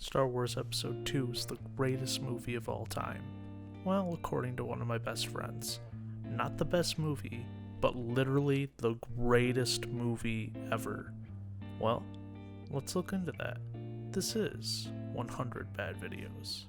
Star Wars Episode 2 is the greatest movie of all time. Well, according to one of my best friends. Not the best movie, but literally the greatest movie ever. Well, let's look into that. This is 100 Bad Videos.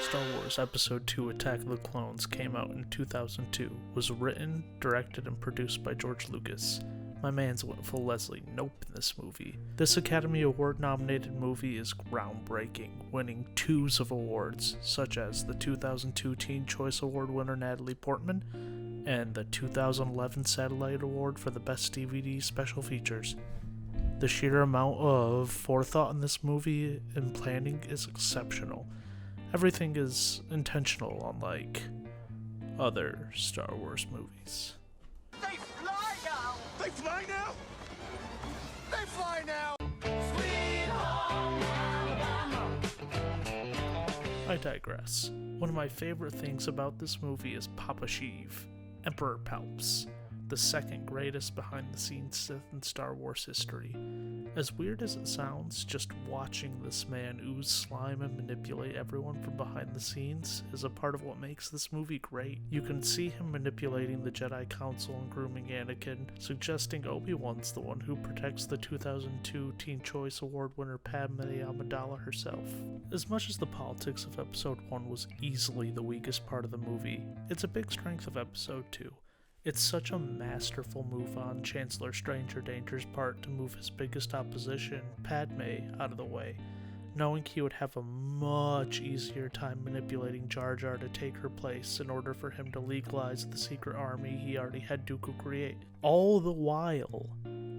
Star Wars Episode 2 Attack of the Clones came out in 2002, was written, directed, and produced by George Lucas. My man's went full Leslie Knope in this movie. This Academy Award nominated movie is groundbreaking, winning tons of awards, such as the 2002 Teen Choice Award winner Natalie Portman, and the 2011 Satellite Award for the Best DVD Special Features. The sheer amount of forethought in this movie and planning is exceptional. Everything is intentional, unlike other Star Wars movies. They fly now! They fly now! They fly now! Sweet home Alabama. I digress. One of my favorite things about this movie is Papa Sheev, Emperor Palps, the second greatest behind-the-scenes Sith in Star Wars history. As weird as it sounds, just watching this man ooze slime and manipulate everyone from behind the scenes is a part of what makes this movie great. You can see him manipulating the Jedi Council and grooming Anakin, suggesting Obi-Wan's the one who protects the 2002 Teen Choice Award winner Padme Amidala herself. As much as the politics of Episode 1 was easily the weakest part of the movie, it's a big strength of Episode 2. It's such a masterful move on Chancellor Stranger Danger's part to move his biggest opposition, Padme, out of the way, knowing he would have a much easier time manipulating Jar Jar to take her place in order for him to legalize the secret army he already had Dooku create. All the while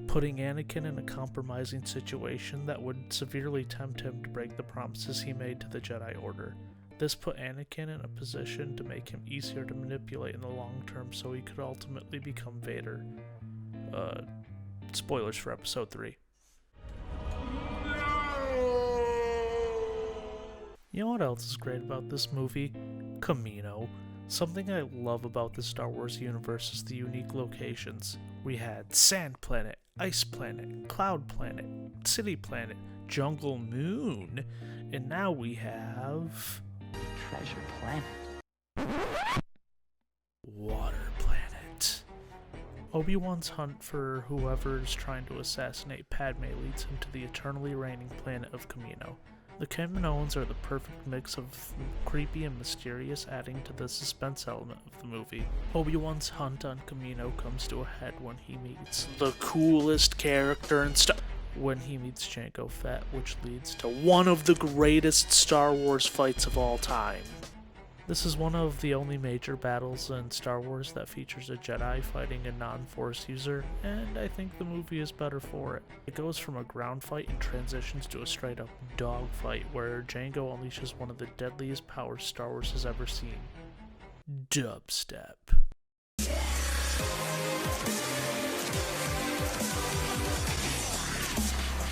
putting Anakin in a compromising situation that would severely tempt him to break the promises he made to the Jedi Order. This put Anakin in a position to make him easier to manipulate in the long term so he could ultimately become Vader. Spoilers for Episode 3. You know what else is great about this movie? Kamino. Something I love about the Star Wars universe is the unique locations. We had Sand Planet, Ice Planet, Cloud Planet, City Planet, Jungle Moon, and now we have... Treasure Planet. Water Planet. Obi-Wan's hunt for whoever is trying to assassinate Padme leads him to the eternally reigning planet of Kamino. The Kaminoans are the perfect mix of creepy and mysterious, adding to the suspense element of the movie. Obi-Wan's hunt on Kamino comes to a head when he meets the coolest character in when he meets Jango Fett, which leads to one of the greatest Star Wars fights of all time. This is one of the only major battles in Star Wars that features a Jedi fighting a non-Force user, and I think the movie is better for it. It goes from a ground fight and transitions to a straight-up dogfight where Jango unleashes one of the deadliest powers Star Wars has ever seen. Dubstep.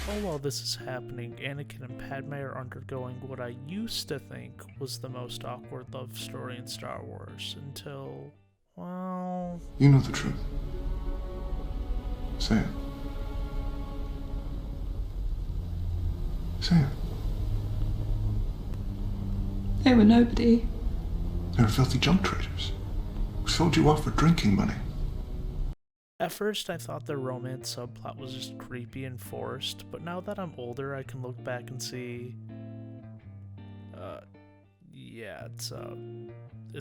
All while this is happening, Anakin and Padme are undergoing what I used to think was the most awkward love story in Star Wars, until, well... You know the truth. Say it. Say it. They were nobody. They were filthy junk traders who sold you off for drinking money. At first, I thought the romance subplot was just creepy and forced, but now that I'm older, I can look back and see... yeah, it's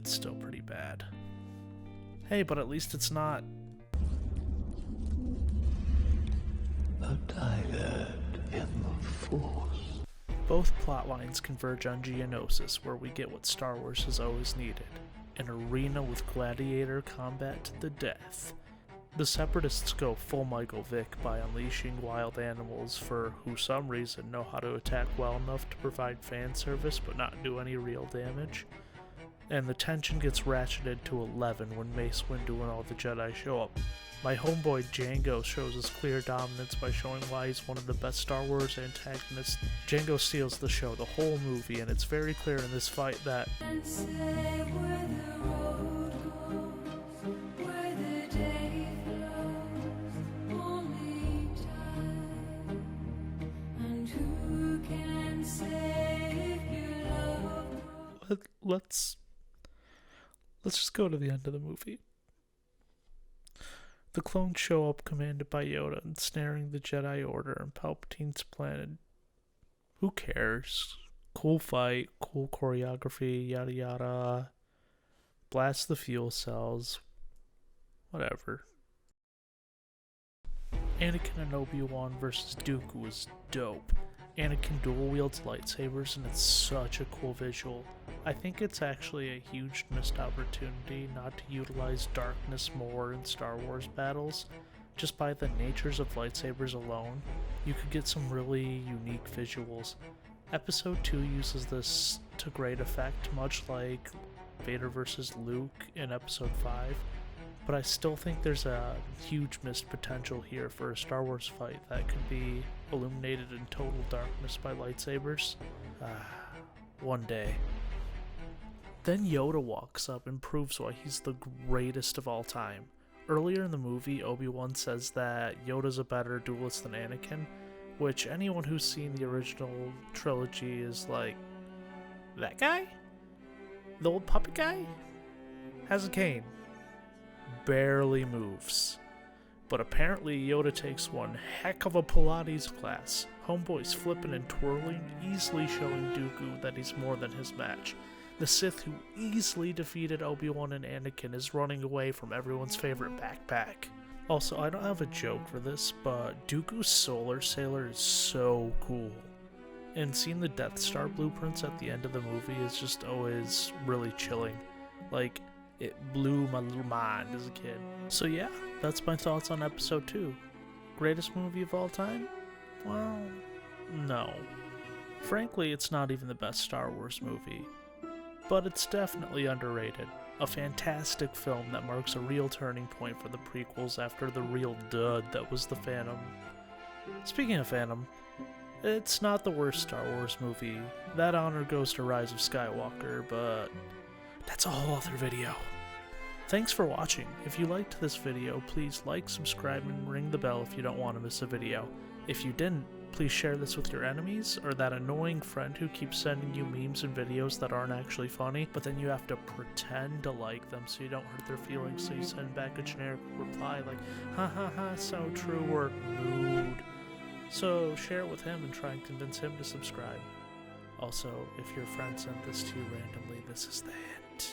still pretty bad. Hey, but at least it's not... But I learned in the Force. Both plotlines converge on Geonosis, where we get what Star Wars has always needed. An arena with gladiator combat to the death. The Separatists go full Michael Vick by unleashing wild animals for who some reason know how to attack well enough to provide fan service but not do any real damage. and the tension gets ratcheted to 11 when Mace Windu and all the Jedi show up. My homeboy Django shows his clear dominance by showing why he's one of the best Star Wars antagonists. Django steals the show the whole movie, and it's very clear in this fight that let's just go to the end of the movie. The clones show up commanded by Yoda, ensnaring the Jedi Order and Palpatine's planet. Who cares? Cool fight, cool choreography, yada yada. Blast the fuel cells. Whatever. Anakin and Obi-Wan versus Dooku was dope. Anakin dual wields lightsabers and it's such a cool visual. I think it's actually a huge missed opportunity not to utilize darkness more in Star Wars battles. Just by the natures of lightsabers alone, you could get some really unique visuals. Episode 2 uses this to great effect, much like Vader vs. Luke in Episode 5, but I still think there's a huge missed potential here for a Star Wars fight that could be illuminated in total darkness by lightsabers. One day. Then Yoda walks up and proves why he's the greatest of all time. Earlier in the movie, Obi-Wan says that Yoda's a better duelist than Anakin, which anyone who's seen the original trilogy is like, that guy? The old puppet guy? Has a cane. Barely moves. But apparently Yoda takes one heck of a Pilates class. Homeboy's flipping and twirling, easily showing Dooku that he's more than his match. The Sith who easily defeated Obi-Wan and Anakin is running away from everyone's favorite backpack. Also, I don't have a joke for this, but Dooku's solar sailor is so cool. And seeing the Death Star blueprints at the end of the movie is just always really chilling. Like, it blew my little mind as a kid. So yeah, that's my thoughts on Episode 2. Greatest movie of all time? Well, no. Frankly, it's not even the best Star Wars movie. But it's definitely underrated. A fantastic film that marks a real turning point for the prequels after the real dud that was The Phantom. Speaking of Phantom, it's not the worst Star Wars movie. That honor goes to Rise of Skywalker, but that's a whole other video. Thanks for watching. If you liked this video, please like, subscribe, and ring the bell if you don't want to miss a video. If you didn't, please share this with your enemies or that annoying friend who keeps sending you memes and videos that aren't actually funny, but then you have to pretend to like them so you don't hurt their feelings, so you send back a generic reply like, ha ha ha, so true, or mood. So share it with him and try and convince him to subscribe. Also, if your friend sent this to you randomly, this is the hint.